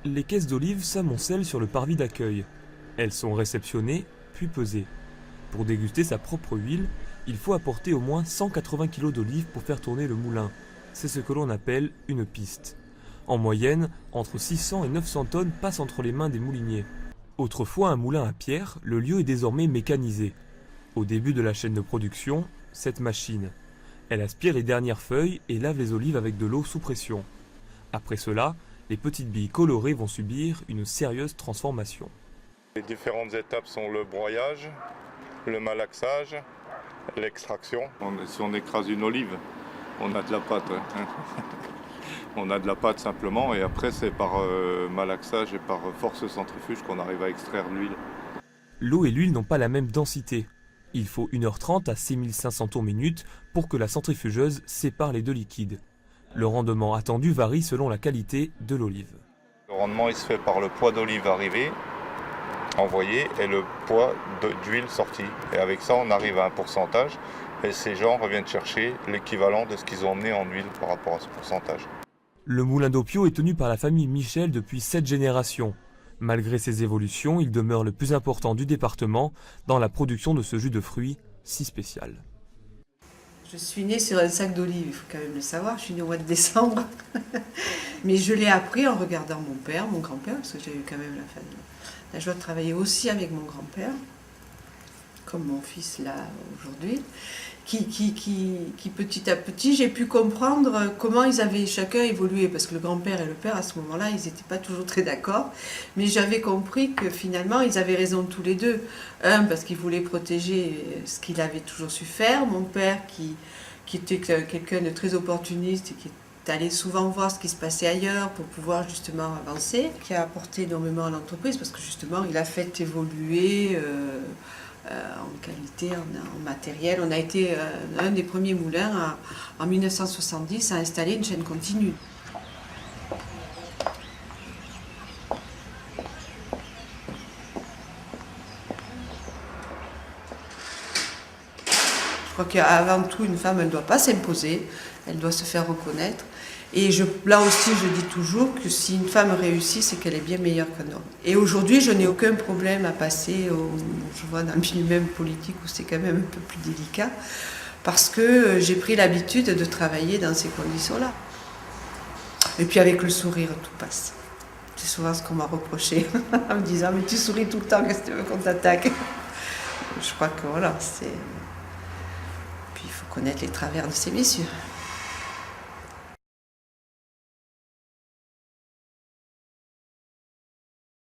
Les caisses d'olives s'amoncellent sur le parvis d'accueil. Elles sont réceptionnées, puis pesées. Pour déguster sa propre huile, il faut apporter au moins 180 kg d'olives pour faire tourner le moulin. C'est ce que l'on appelle une piste. En moyenne, entre 600 et 900 tonnes passent entre les mains des mouliniers. Autrefois un moulin à pierre, le lieu est désormais mécanisé. Au début de la chaîne de production, cette machine. Elle aspire les dernières feuilles et lave les olives avec de l'eau sous pression. Après cela, les petites billes colorées vont subir une sérieuse transformation. Les différentes étapes sont le broyage, le malaxage, l'extraction. Si on écrase une olive, on a de la pâte. On a de la pâte simplement et après c'est par malaxage et par force centrifuge qu'on arrive à extraire l'huile. L'eau et l'huile n'ont pas la même densité. Il faut 1h30 à 6500 tours minute pour que la centrifugeuse sépare les deux liquides. Le rendement attendu varie selon la qualité de l'olive. Le rendement il se fait par le poids d'olive arrivé, envoyé, et le poids d'huile sortie. Et avec ça on arrive à un pourcentage et ces gens reviennent chercher l'équivalent de ce qu'ils ont emmené en huile par rapport à ce pourcentage. Le moulin d'Opio est tenu par la famille Michel depuis 7 générations. Malgré ces évolutions, il demeure le plus important du département dans la production de ce jus de fruits si spécial. Je suis née sur un sac d'olives, il faut quand même le savoir, je suis née au mois de décembre. Mais je l'ai appris en regardant mon père, mon grand-père, parce que j'ai eu quand même la joie de travailler aussi avec mon grand-père, comme mon fils là aujourd'hui, qui petit à petit, j'ai pu comprendre comment ils avaient chacun évolué, parce que le grand-père et le père, à ce moment-là, ils n'étaient pas toujours très d'accord, mais j'avais compris que finalement, ils avaient raison tous les deux. Un, parce qu'ils voulaient protéger ce qu'il avait toujours su faire, mon père qui était quelqu'un de très opportuniste et qui allait souvent voir ce qui se passait ailleurs pour pouvoir justement avancer, qui a apporté énormément à l'entreprise, parce que justement, il a fait évoluer en qualité, en matériel. On a été un des premiers moulins en 1970 à installer une chaîne continue. Je crois qu'avant tout, une femme, elle ne doit pas s'imposer, elle doit se faire reconnaître. Et là aussi, je dis toujours que si une femme réussit, c'est qu'elle est bien meilleure qu'un homme. Et aujourd'hui, je n'ai aucun problème à passer, je vois dans le milieu même politique où c'est quand même un peu plus délicat, parce que j'ai pris l'habitude de travailler dans ces conditions-là. Et puis avec le sourire, tout passe. C'est souvent ce qu'on m'a reproché, en me disant « mais tu souris tout le temps, qu'est-ce que tu veux qu'on t'attaque ?» Je crois que voilà, c'est... Puis il faut connaître les travers de ces messieurs.